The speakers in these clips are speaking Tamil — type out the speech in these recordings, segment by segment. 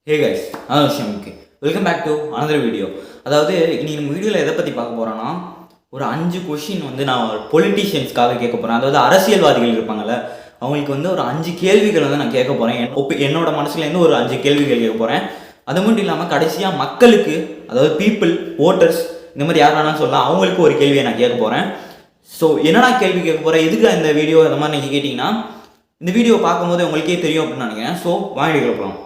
ஹே கைஸ், அதான் விஷயம். Okay, welcome back to another video. அதாவது இன்னைக்கு நம்ம வீடியோவில் எதை பற்றி பார்க்க போகிறோன்னா, ஒரு 5 கொஷின் வந்து நான் பொலிட்டீஷியன்ஸ்க்காக கேட்க போகிறேன். அதாவது அரசியல்வாதிகள் இருப்பாங்கள்ல, அவங்களுக்கு வந்து ஒரு 5 கேள்விகள் வந்து நான் கேட்க போகிறேன். என்னோட மனசுலேருந்து ஒரு 5 கேள்விகள் கேட்க போகிறேன். அது மட்டும் இல்லாமல் கடைசியாக மக்களுக்கு, அதாவது பீப்புள், ஓட்டர்ஸ், இந்த மாதிரி யார் வேணாலும் சொல்லலாம், அவங்களுக்கு ஒரு கேள்வியை நான் கேட்க போகிறேன். ஸோ என்னடா கேள்வி கேட்க போகிறேன், எதுக்கு இந்த வீடியோ அந்த மாதிரி நீங்கள் கேட்டிங்கன்னா, இந்த வீடியோ பார்க்கும்போது உங்களுக்கே தெரியும் அப்படின்னு நினைக்கிறேன். ஸோ வாங்கி கேட்கலாம்.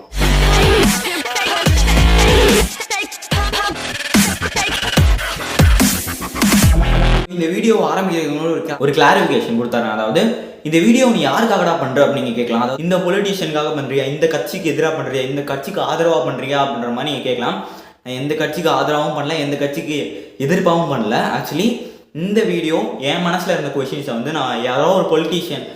இந்த வீடியோ ஆரம்பிக்கிறதுக்கு ஒரு கிளாரிஃபிகேஷன் கொடுத்தாரு. அதாவது இந்த வீடியோ நீ யாருக்காகடா பண்ற அப்படின்னு நீங்க கேட்கலாம். அதாவது இந்த பொலிட்டீஷியனுக்காக பண்றியா, இந்த கட்சிக்கு எதிராக பண்றியா, இந்த கட்சிக்கு ஆதரவா பண்றியா அப்படின்ற மாதிரி நீங்க கேட்கலாம். எந்த கட்சிக்கு ஆதரவாகவும் பண்ணல, எந்த கட்சிக்கு எதிர்ப்பாகவும் பண்ணல. ஆக்சுவலி இந்த வீடியோ என் மனசுல இருந்த கொஸ்டின்ஸை வந்து நான் யாரோ ஒரு பொலிட்டீஷியன்,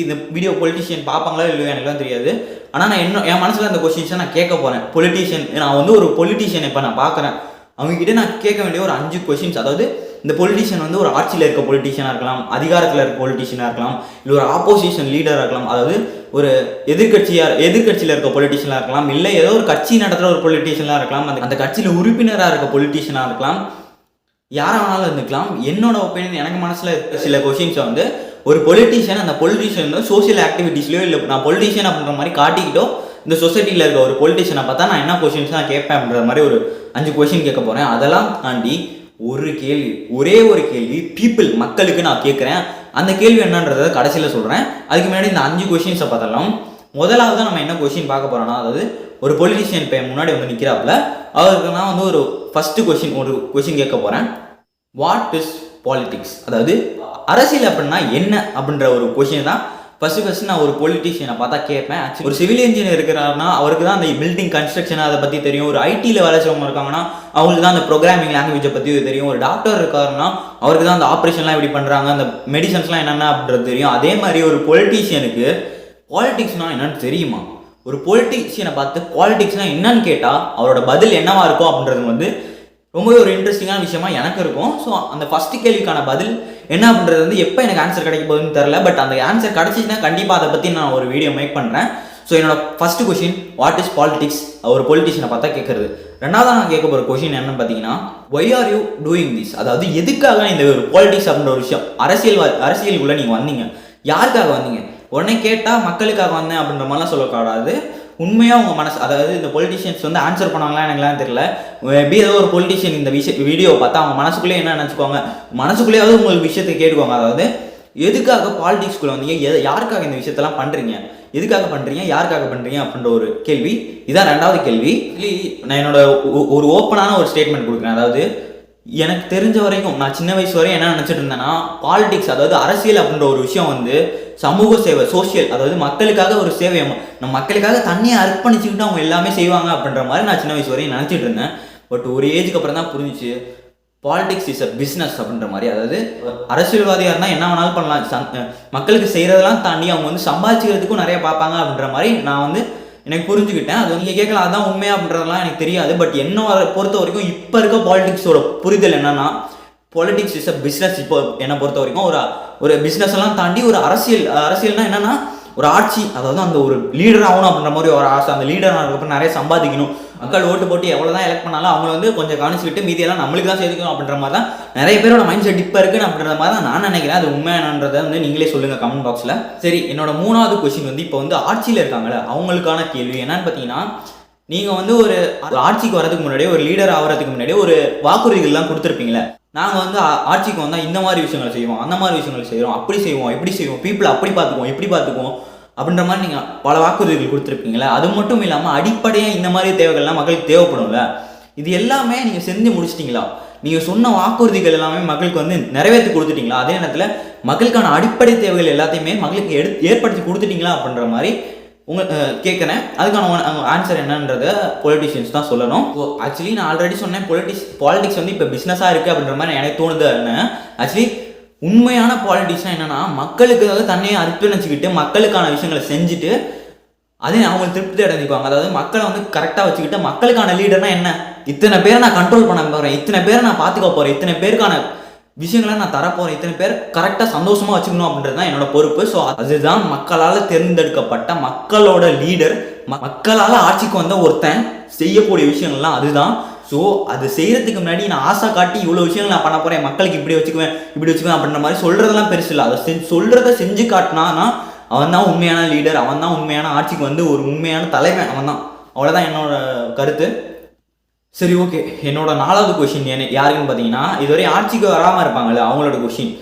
இந்த வீடியோ பொலிட்டீஷியன் பார்ப்பாங்களோ இல்லையோ எனக்குலாம் தெரியாது. ஆனால் நான் என் மனசில் இந்த கொஸ்டின்ஸை நான் கேட்க போகிறேன். பொலிட்டீஷியன், நான் வந்து ஒரு பொலிட்டீஷியன் இப்போ நான் பார்க்குறேன், அவங்ககிட்ட நான் கேட்க வேண்டிய ஒரு 5 கொஸ்டின்ஸ். அதாவது இந்த பொலிட்டீஷியன் வந்து ஒரு ஆட்சியில் இருக்க பொலிட்டீஷியனாக இருக்கலாம், அதிகாரத்தில் இருக்க பொலிட்டீஷியனாக இருக்கலாம், இல்லை ஒரு ஆப்போசிஷன் லீடராக இருக்கலாம், அதாவது ஒரு எதிர்கட்சியில் இருக்க பொலிட்டீஷியனாக இருக்கலாம், இல்லை ஏதோ ஒரு கட்சி நடத்துகிற ஒரு பொலிட்டீஷியனாக இருக்கலாம், அந்த கட்சியில் உறுப்பினராக இருக்க பொலிட்டீஷியனாக இருக்கலாம், யாரை வேணாலும் இருந்துக்கலாம். என்னோட ஒப்பீனியன், எனக்கு மனசில் சில கொஸ்டின்ஸை வந்து ஒரு பொலிட்டீஷியன், அந்த பொலிட்டீஷியன் வந்து சோசியல் ஆக்டிவிட்டீஸ்லையோ இல்லை நான் பொலிட்டீஷியன் அப்படின்ற மாதிரி காட்டிக்கிட்டோ இந்த சொசைட்டியில் இருக்க ஒரு பொலிட்டீஷியனை பார்த்தா நான் என்ன கொஸ்டின்ஸ் நான் கேட்பேன் அப்படின்ற மாதிரி ஒரு 5 கொஸ்டின் கேட்க போகிறேன். அதெல்லாம் தாண்டி ஒரே ஒரு கேள்வி பீப்புள், மக்களுக்கு நான் கேட்குறேன். அந்த கேள்வி என்னன்றதை கடைசியில் சொல்கிறேன். அதுக்கு முன்னாடி இந்த 5 கொஸ்டின்ஸை பார்த்தலாம். முதலாவது நம்ம என்ன கொஸ்டின் பார்க்க போகிறோம்னா, அதாவது ஒரு பொலிட்டீஷியன் இப்போ முன்னாடி வந்து நிற்கிறாப்புல, அவருக்கு நான் வந்து ஒரு ஃபஸ்ட்டு கொஸ்டின் கேட்க போகிறேன். What is politics? அதாவது அரசியல் அப்படின்னா என்ன அப்படின்ற ஒரு கொஸ்டின் தான் ஃபர்ஸ்ட் நான் ஒரு பொலிட்டீஷியனை பார்த்தா கேட்பேன். ஆக்சுவலி ஒரு சிவில் இன்ஜினியர் இருக்கிறாருன்னா அவருக்கு தான் அந்த பில்டிங் கன்ஸ்ட்ரக்ஷன் அதை பற்றி தெரியும். ஒரு ஐடியில் வேலை செய்யறவங்க இருக்காங்கன்னா அவங்களுக்கு தான் அந்த ப்ரோக்ராமிங் லாங்குவேஜை பற்றி தெரியும். ஒரு டாக்டர் இருக்காருன்னா அவருக்கு தான் அந்த ஆப்ரேஷன்லாம் எப்படி பண்ணுறாங்க, அந்த மெடிசன்ஸ்லாம் என்னென்ன அப்படின்றது தெரியும். அதே மாதிரி ஒரு பொலிட்டீஷியனுக்கு பாலிடிக்ஸ்னால் என்னன்னு தெரியுமா? ஒரு பொலிட்டீஷியனை பார்த்து பாலிடிக்ஸ்னால் என்னன்னு கேட்டால் அவரோட பதில் என்னவா இருக்கும் அப்படின்றது வந்து ரொம்பவே ஒரு இன்ட்ரெஸ்டிங்கான விஷயமா எனக்கு இருக்கும். ஸோ அந்த ஃபஸ்ட்டு கேள்விக்கான பதில் என்ன அப்படின்றது வந்து எப்போ எனக்கு ஆன்சர் கிடைக்க போகுதுன்னு தெரில. பட் அந்த ஆன்சர் கிடச்சிச்சுன்னா கண்டிப்பாக அதை பற்றி நான் ஒரு வீடியோ மேக் பண்ணுறேன். ஸோ என்னோட first question, what is politics? ஒரு பொலிட்டிஷியனை பார்த்தா கேட்குறது. ரெண்டாவது நான் கேட்க போகிற கொஷின் என்னன்னு பார்த்தீங்கன்னா, why are you doing this? அதாவது எதுக்காக இந்த ஒரு பாலிடிக்ஸ் அப்படின்ற ஒரு விஷயம், அரசியலுக்குள்ளே நீங்கள் வந்தீங்க, யாருக்காக வந்தீங்க? உடனே கேட்டால் மக்களுக்காக வந்தேன் அப்படின்ற மாதிரிலாம் சொல்லக்கூடாது. உண்மையாக உங்கள் மனசு, அதாவது இந்த பொலிட்டீஷியன்ஸ் வந்து ஆன்சர் பண்ணாங்களா எனக்குலாம் தெரியல. மேபி ஏதோ ஒரு பொலிட்டீஷியன் இந்த வீடியோ பார்த்தா அவங்க மனசுக்குள்ளே என்ன நினச்சிக்குவாங்க, மனசுக்குள்ளேயாவது உங்களுக்கு விஷயத்தை கேட்டுக்குவாங்க. அதாவது எதுக்காக பாலிடிக்ஸ்குள்ளே வந்தீங்க, யாருக்காக இந்த விஷயத்தெல்லாம் பண்ணுறீங்க, எதுக்காக பண்ணுறீங்க, யாருக்காக பண்ணுறீங்க அப்படின்ற ஒரு கேள்வி. இதான் ரெண்டாவது கேள்வி. நான் என்னோட ஒரு ஓப்பனான ஒரு ஸ்டேட்மெண்ட் கொடுக்குறேன். அதாவது எனக்கு தெரிஞ்ச வரைக்கும், நான் சின்ன வயசு வரையும் என்ன நினச்சிட்டு இருந்தேன்னா, பாலிடிக்ஸ் அதாவது அரசியல் அப்படின்ற ஒரு விஷயம் வந்து சமூக சேவை, சோசியல், அதாவது மக்களுக்காக ஒரு சேவை, நம்ம மக்களுக்காக தண்ணியை அர்ப்பணிச்சுக்கிட்டு அவங்க எல்லாமே செய்வாங்க அப்படின்ற மாதிரி நான் சின்ன வயசு வரையும் நினச்சிட்டு இருந்தேன். பட் ஒரு ஏஜுக்கு அப்புறம் தான் புரிஞ்சிச்சு, பாலிடிக்ஸ் இஸ் அ பிஸ்னஸ் அப்படின்ற மாதிரி. அதாவது அரசியல்வாதியாக இருந்தால் என்ன வேணாலும் பண்ணலாம், மக்களுக்கு செய்கிறதெல்லாம் தாண்டி அவங்க வந்து சம்பாதிச்சுக்கிறதுக்கும் நிறைய பார்ப்பாங்க அப்படின்ற மாதிரி நான் வந்து எனக்கு புரிஞ்சுக்கிட்டேன். அது நீங்கள் கேட்கலாம், அதுதான் உண்மையா அப்படின்றதுலாம் எனக்கு தெரியாது. பட் என்ன பொறுத்த வரைக்கும் இப்போ இருக்க பாலிடிக்ஸோட புரிதல் என்னன்னா, பாலிடிக்ஸ் இஸ் அ பிஸ்னஸ். இப்போ என்னை பொறுத்த வரைக்கும் ஒரு பிஸ்னஸ் எல்லாம் தாண்டி ஒரு அரசியல்னா என்னன்னா ஒரு ஆட்சி, அதாவது அந்த ஒரு லீடர் ஆகணும் அப்படின்ற மாதிரி ஒரு ஆசை. அந்த லீடர் ஆனதுக்கப்புறம் நிறைய சம்பாதிக்கணும், மக்கள் ஓட்டு போட்டு எவ்வளோதான் எலெக்ட் பண்ணாலும் அவங்க வந்து கொஞ்சம் கவனிச்சுக்கிட்டு மீதியெல்லாம் நம்மளுக்கு தான் சேர்த்துக்கணும் அப்படின்ற மாதிரி தான் நிறைய பேரோட மைண்ட் செட் இப்போ இருக்குன்னு அப்படின்ற மாதிரி தான் நான் நினைக்கிறேன். அது உண்மையானன்றதை வந்து நீங்களே சொல்லுங்கள் கமெண்ட் பாக்ஸில். சரி, என்னோட மூணாவது கொஸ்டின் வந்து இப்போ வந்து ஆட்சியில் இருக்காங்களே அவங்களுக்கான கேள்வி என்னன்னு பார்த்தீங்கன்னா, நீங்கள் வந்து ஒரு ஆட்சிக்கு வரதுக்கு முன்னாடியே, ஒரு லீடர் ஆகிறதுக்கு முன்னாடியே ஒரு வாக்குறுதிகள்லாம் கொடுத்துருப்பீங்களே, நாங்கள் வந்து ஆட்சிக்கு வந்தால் இந்த மாதிரி விஷயங்கள் செய்வோம், அந்த மாதிரி விஷயங்கள் செய்கிறோம், அப்படி செய்வோம், இப்படி செய்வோம், பீப்புளை அப்படி பார்த்துக்குவோம், இப்படி பார்த்துக்குவோம் அப்படின்ற மாதிரி நீங்கள் பல வாக்குறுதிகள் கொடுத்துருப்பீங்களே. அது மட்டும் இல்லாமல் அடிப்படையாக இந்த மாதிரி தேவைகள்லாம் மக்களுக்கு தேவைப்படும்ல, இது எல்லாமே நீங்கள் செஞ்சு முடிச்சிட்டிங்களா? நீங்கள் சொன்ன வாக்குறுதிகள் எல்லாமே மக்களுக்கு வந்து நிறைவேற்றி கொடுத்துட்டிங்களா? அதே நேரத்தில் மக்களுக்கான அடிப்படை தேவைகள் எல்லாத்தையுமே மக்களுக்கு ஏற்படுத்தி கொடுத்துட்டிங்களா அப்படின்ற மாதிரி கேட்குறேன். அதுக்கான ஆன்சர் என்னன்றதை பொலிட்டிஷியன்ஸ் தான் சொல்லணும். ஸோ ஆக்சுவலி நான் ஆல்ரெடி சொன்னேன், பாலிடிக்ஸ் வந்து இப்போ பிஸ்னஸாக இருக்குது அப்படின்ற மாதிரி எனக்கு தோணுது. ஆக்சுவலி உண்மையான பாலிடிக்ஸ்னால் என்னென்னா, மக்களுக்காக தன்னையை அர்ப்பணிச்சுக்கிட்டு மக்களுக்கான விஷயங்களை செஞ்சுட்டு அதே அவங்களுக்கு திருப்தி அடைஞ்சிக்குவாங்க. அதாவது மக்களை வந்து கரெக்டாக வச்சுக்கிட்டு, மக்களுக்கான லீடர்னா என்ன, இத்தனை பேரை நான் கண்ட்ரோல் பண்ண போகிறேன், இத்தனை பேரை நான் பார்த்துக்க போகிறேன், இத்தனை பேருக்கான விஷயங்களை நான் தரப்போகிறேன், இத்தனை பேர் கரெக்டாக சந்தோஷமாக வச்சுக்கணும் அப்படின்றது தான் என்னோட பொறுப்பு. ஸோ அதுதான் மக்களால் தேர்ந்தெடுக்கப்பட்ட மக்களோட லீடர், மக்களால் ஆட்சிக்கு வந்த ஒருத்தன் செய்யக்கூடிய விஷயங்கள்லாம் அதுதான். ஸோ அது செய்கிறதுக்கு முன்னாடி நான் ஆசை காட்டி இவ்வளோ விஷயங்கள் நான் பண்ண போகிறேன், மக்களுக்கு இப்படி வச்சுக்குவேன் அப்படின்ற மாதிரி சொல்கிறதெல்லாம் பெருசு இல்லை. அதை சொல்கிறத செஞ்சு காட்டினான்னா அவன் தான் உண்மையான லீடர், அவன் தான் உண்மையான ஆட்சிக்கு வந்து ஒரு உண்மையான தலைவன், அவன் தான். அவ்வளோதான் என்னோட கருத்து. சரி, ஓகே. என்னோட 4வது கொஷின் யாருக்குன்னு பார்த்தீங்கன்னா, இதுவரை ஆட்சிக்கு வராமல் இருப்பாங்கல்ல அவங்களோட கொஷின்.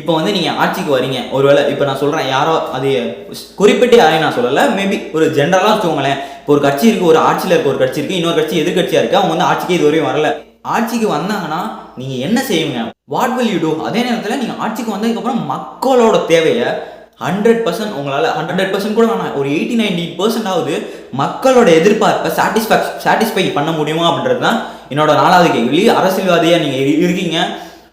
இப்போ வந்து நீங்கள் ஆட்சிக்கு வரீங்க, ஒருவேளை இப்போ நான் சொல்கிறேன், யாரோ அது குறிப்பிட்டு யாரையும் நான் சொல்லலை, மேபி ஒரு ஜென்ரலாக வச்சுக்கோங்களேன். இப்போ ஒரு கட்சி இருக்குது, ஒரு ஆட்சியில் இருக்க ஒரு கட்சி இருக்குது, இன்னொரு கட்சி எதிர்கட்சியாக இருக்குது, அவங்க வந்து ஆட்சிக்கு இதுவரையும் வரல. ஆட்சிக்கு வந்தாங்கன்னா நீங்கள் என்ன செய்வீங்க? What will you do? அதே நேரத்தில் நீங்கள் ஆட்சிக்கு வந்ததுக்கப்புறம் மக்களோட தேவையை 100% உங்களால் 100% கூட வேணாம், ஒரு 80-90% மக்களோட எதிர்பார்ப்பை சாட்டிஸ்ஃபை பண்ண முடியுமா அப்படின்றது தான் என்னோட 4வது கேள்வி. அரசியல்வாதியாக நீங்கள் இருக்கீங்க,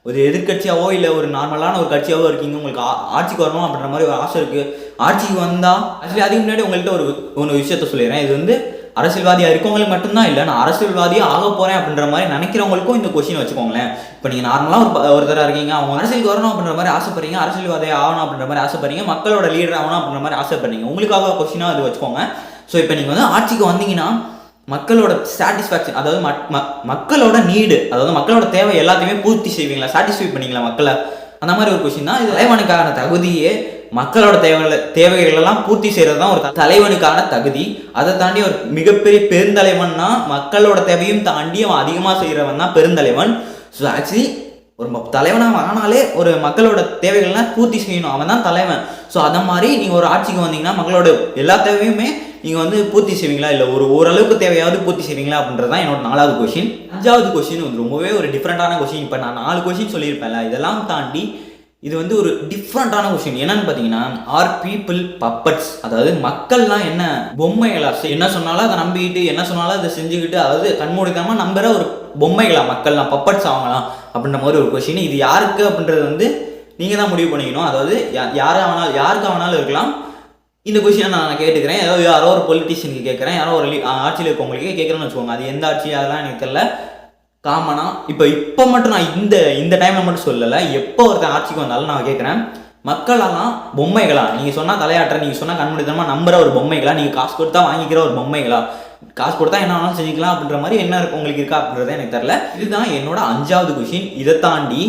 ஒரு எதிர்கட்சியாவோ இல்லை ஒரு நார்மலான ஒரு கட்சியாவோ இருக்கீங்க, உங்களுக்கு ஆட்சிக்கு வரணும் அப்படின்ற மாதிரி ஒரு ஆசை இருக்குது. ஆட்சிக்கு வந்தால் ஆக்சுவலி அதுக்கு முன்னாடி உங்கள்கிட்ட ஒரு விஷயத்த சொல்லிடுறேன். இது வந்து அரசியல்வாதியாக இருக்கவங்களுக்கு மட்டும்தான் இல்லை, நான் அரசியல்வாதியாக ஆக போகிறேன் அப்படின்ற மாதிரி நினைக்கிறவங்களுக்கும் இந்த கொஸ்டின் வச்சுக்கோங்களேன். இப்போ நீங்கள் நார்மலாக ஒருத்தராக இருக்கீங்க, அவங்க அரசியலுக்கு வரணும் அப்படின்ற மாதிரி ஆசைப்படுறீங்க, அரசியல்வாதியாக ஆகணும் அப்படின்ற மாதிரி ஆசைப்படுறீங்க, மக்களோட லீடர் ஆகணும் அப்படின்ற மாதிரி ஆசைப்படுறீங்க, உங்களுக்காக கொஸ்டினாக அது வச்சுக்கோங்க. ஸோ இப்போ நீங்கள் வந்து ஆட்சிக்கு வந்தீங்கன்னா மக்களோட சாட்டிஸ்ஃபேக்ஷன், அதாவது மக்களோட நீடு, அதாவது மக்களோட தேவை எல்லாத்தையுமே பூர்த்தி செய்வீங்களா, சாட்டிஸ்ஃபை பண்ணீங்களா மக்களை, அந்த மாதிரி ஒரு கொஸ்டின் தான். இது தலைவனுக்கான தகுதியே மக்களோட தேவைகள் எல்லாம் பூர்த்தி செய்கிறது தான் ஒரு தலைவனுக்கான தகுதி. அதை தாண்டி ஒரு மிகப்பெரிய பெருந்தலைவன்னா மக்களோட தேவையும் தாண்டி அவன் அதிகமாக செய்கிறவன் தான் பெருந்தலைவன். ஸோ ஆக்சுவலி ஒரு தலைவனாக ஆனாலே ஒரு மக்களோட தேவைகள்லாம் பூர்த்தி செய்யணும், அவன் தான் தலைவன். ஸோ அதை மாதிரி நீங்கள் ஒரு ஆட்சிக்கு வந்தீங்கன்னா மக்களோட எல்லா தேவையுமே நீங்கள் வந்து பூர்த்தி செய்வீங்களா, இல்லை ஓரளவுக்கு தேவையாவது பூர்த்தி செய்வீங்களா அப்படின்றது தான் என்னோட 4வது கொஷின். 5வது கொஷின் வந்து ரொம்பவே ஒரு டிஃப்ரெண்ட்டான கொஷின். இப்போ நான் 4 கொஷின் சொல்லியிருப்பேன்ல, இதெல்லாம் தாண்டி இது வந்து ஒரு டிஃப்ரெண்ட்டான கொஷின். என்னன்னு பார்த்தீங்கன்னா, ஆர் பீப்புள் பப்பட்ஸ்? அதாவது மக்கள்லாம் என்ன பொம்மைகளா? என்ன சொன்னாலும் அதை நம்பிக்கிட்டு, என்ன சொன்னாலும் அதை செஞ்சுக்கிட்டு, அதாவது கண்மூடித்தனமாக நம்புற ஒரு பொம்மைகளா மக்கள்லாம், பப்பட்ஸ் ஆகலாம் அப்படின்ற மாதிரி ஒரு கொஷின். இது யாருக்கு அப்படின்றது வந்து நீங்கள் தான் முடிவு பண்ணிக்கணும். அதாவது யாருக்கு வேணாலும் இருக்கலாம். இந்த கொஷினை நான் கேட்டுக்கிறேன், ஏதாவது யாரோ ஒரு பொலிட்டிஷியனுக்கு கேட்குறேன், யாரோ ஒரு ஆட்சியில் இருக்கவங்களுக்கே கேட்குறேன்னு வச்சுக்கோங்க. அது எந்த ஆட்சி அதெல்லாம் எனக்கு தெரியல. காமனா இப்போ மட்டும் நான் இந்த டைமில் மட்டும் சொல்லலை, எப்போ ஒருத்தன் ஆட்சிக்கு வந்தாலும் நான் கேட்குறேன், மக்களெல்லாம் பொம்மைகளா? நீங்கள் சொன்னால் தலையாட்டுற, நீங்கள் சொன்னால் கண்மூடித்தனமாக நம்புற ஒரு பொம்மைகளா, நீங்கள் காசு கொடுத்தா வாங்கிக்கிற ஒரு பொம்மைகளா, காசு கொடுத்தா என்ன வேணாலும் செஞ்சுக்கலாம் அப்படின்ற மாதிரி என்ன இருக்கு உங்களுக்கு இருக்கா அப்படின்றத எனக்கு தெரியல. இதுதான் என்னோட 5வது கொஷின். இதை தாண்டி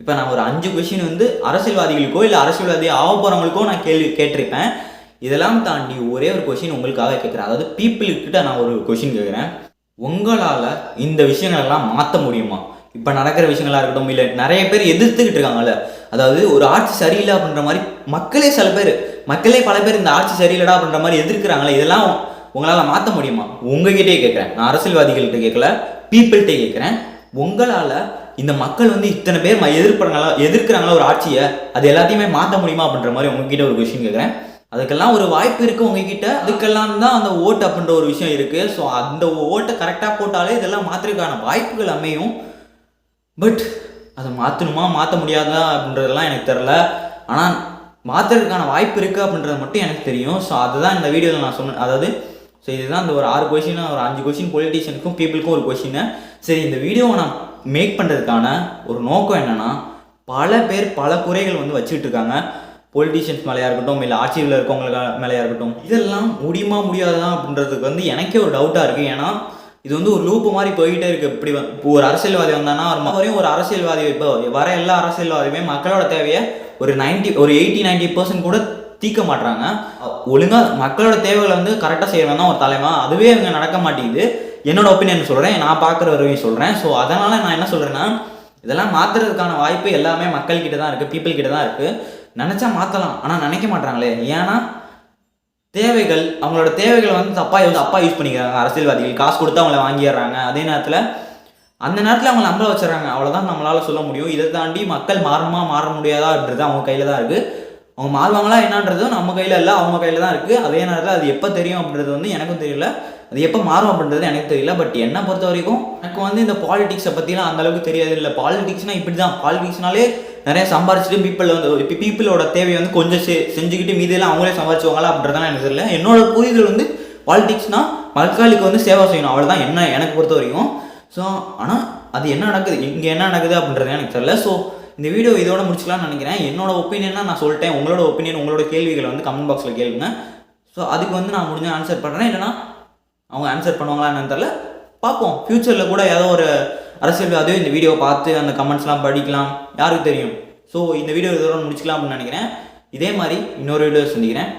இப்போ நான் ஒரு 5 கொஷின் வந்து அரசியல்வாதிகளுக்கோ இல்லை அரசியல்வாதி ஆக போகிறவங்களுக்கோ நான் கேட்டிருப்பேன். இதெல்லாம் தாண்டி ஒரே ஒரு கொஷின் உங்களுக்காக கேட்குறேன். அதாவது பீப்புள்கிட்ட நான் ஒரு கொஷின் கேட்குறேன், உங்களால் இந்த விஷயங்களெல்லாம் மாற்ற முடியுமா? இப்போ நடக்கிற விஷயங்களாக இருக்கட்டும், இல்லை நிறைய பேர் எதிர்த்துக்கிட்டு இருக்காங்கல்ல, அதாவது ஒரு ஆட்சி சரியில்லை அப்படின்ற மாதிரி மக்களே பல பேர் இந்த ஆட்சி சரியில்லடா அப்படின்ற மாதிரி எதிர்க்கிறாங்களே, இதெல்லாம் உங்களால் மாற்ற முடியுமா? உங்ககிட்டே கேட்குறேன், நான் அரசியல்வாதிகள்கிட்ட கேட்கல, பீப்புள்கிட்டே கேட்குறேன். உங்களால் இந்த மக்கள் வந்து இத்தனை பேர் எதிர்க்கிறாங்களா ஒரு ஆட்சியை, அது எல்லாத்தையுமே மாற்ற முடியுமா அப்படின்ற மாதிரி உங்ககிட்ட ஒரு கொஷின் கேட்குறேன். அதுக்கெல்லாம் ஒரு வாய்ப்பு இருக்குது உங்ககிட்ட, அதுக்கெல்லாம் தான் அந்த ஓட்டு அப்படின்ற ஒரு விஷயம் இருக்குது. ஸோ அந்த ஓட்டை கரெக்டாக போட்டாலே இதெல்லாம் மாற்றுறதுக்கான வாய்ப்புகள் அமையும். பட் அதை மாற்றணுமா மாற்ற முடியாதா அப்படின்றதெல்லாம் எனக்கு தெரில. ஆனால் மாற்றுறதுக்கான வாய்ப்பு இருக்குது அப்படின்றது மட்டும் எனக்கு தெரியும். ஸோ அதுதான் இந்த வீடியோவில் நான் சொன்னேன். அதாவது ஸோ இதுதான் இந்த ஒரு 6 கொஷின், ஒரு 5 கொஷின் பொலிட்டிஷியனுக்கும் பீப்புளுக்கும் ஒரு கொஷின். சரி, இந்த வீடியோவை நான் மேக் பண்ணுறதுக்கான ஒரு நோக்கம் என்னென்னா, பல பேர் பல குறைகள் வந்து வச்சுக்கிட்டு இருக்காங்க, பொலிட்டிஷியன்ஸ் மேலேயா இருக்கட்டும், இல்லை ஆட்சியில் இருக்கவங்களுக்கு மேலேயா இருக்கட்டும். இதெல்லாம் முடியுமா முடியாதா அப்படின்றதுக்கு வந்து எனக்கே ஒரு டவுட்டாக இருக்குது. ஏன்னா இது வந்து ஒரு லூப்பு மாதிரி போய்கிட்டே இருக்குது. இப்படி இப்போ ஒரு அரசியல்வாதி வந்தானா வரையும் ஒரு அரசியல்வாதி, இப்போ வர எல்லா அரசியல்வாதியுமே மக்களோட தேவையை ஒரு 80-90% கூட தீர்க்க மாட்டுறாங்க. ஒழுங்காக மக்களோட தேவைகளை வந்து கரெக்டாக செய்யணும் தான் ஒரு தலைமை, அதுவே அங்கே நடக்க மாட்டேங்குது. என்னோட ஒப்பீனியன் சொல்கிறேன், நான் பார்க்குற வரையும் சொல்கிறேன். ஸோ அதனால் நான் என்ன சொல்கிறேன்னா, இதெல்லாம் மாற்றுறதுக்கான வாய்ப்பு எல்லாமே மக்கள்கிட்ட தான் இருக்குது, பீப்புள் கிட்ட தான் இருக்குது. நினச்சா மாற்றலாம், ஆனால் நினைக்க மாட்டாங்களே. ஏன்னா தேவைகள், அவங்களோட தேவைகளை வந்து தப்பாக யூஸ் பண்ணிக்கிறாங்க அரசியல்வாதிகள். காசு கொடுத்து அவங்கள வாங்கிடுறாங்க, அதே நேரத்தில் அந்த நேரத்தில் அவங்களை நம்ப வச்சுறாங்க. அவ்வளோதான் நம்மளால் சொல்ல முடியும். இதை தாண்டி மக்கள் மாற முடியாதான்றது அவங்க கையில் தான் இருக்குது. அவங்க மாறுவாங்களா என்னன்றதும் நம்ம கையில் இல்லை, அவங்க கையில் தான் இருக்குது. அதே நேரத்தில் அது எப்போ தெரியும் அப்படின்றது வந்து எனக்கும் தெரியல, அது எப்போ மாறும் அப்படின்றது எனக்கு தெரியல. பட் என்னை பொறுத்த வரைக்கும் எனக்கு வந்து இந்த பாலிடிக்ஸை பற்றிலாம் அந்தளவுக்கு தெரியாது. இல்லை, பாலிடிக்ஸ்னால் இப்படி தான், பாலிடிக்ஸ்னாலே நிறைய சம்பாரிச்சுட்டு பீப்புளோட தேவையை வந்து கொஞ்சம் செஞ்சுக்கிட்டு மீதியெல்லாம் அவங்களே சம்பாரிச்சுவாங்களா அப்படின்றதான் எனக்கு தெரியல. என்னோட புரிதல் வந்து பாலிடிக்ஸ்னால் மக்களுக்கு வந்து சேவை செய்யணும், அவ்வளோதான் எனக்கு பொறுத்த வரைக்கும். ஸோ ஆனால் அது என்ன நடக்குது, இங்கே என்ன நடக்குது அப்படின்றது எனக்கு தெரியல. ஸோ இந்த வீடியோ இதோட முடிச்சுக்கலாம்னு நினைக்கிறேன். என்னோட ஒப்பீனியனாக நான் சொல்லிட்டேன். உங்களோட ஒப்பீனியன், உங்களோட கேள்விகளை வந்து கமெண்ட் பாக்ஸில் கேளுங்க. ஸோ அதுக்கு வந்து நான் முடிஞ்ச ஆன்சர் பண்ணுறேன். இல்லைனா அவங்க ஆன்சர் பண்ணுவாங்களா என்னன்னு தெரியல, பார்ப்போம். ஃப்யூச்சரில் கூட ஏதோ ஒரு அரசியல்வாதியோ இந்த வீடியோ பார்த்து அந்த கமெண்ட்ஸ்லாம் படிக்கலாம், யாருக்கு தெரியும். ஸோ இந்த வீடியோ இதோட முடிச்சுக்கலாம் அப்படின்னு நினைக்கிறேன். இதே மாதிரி இன்னொரு வீடியோ சந்திக்கிறேன்.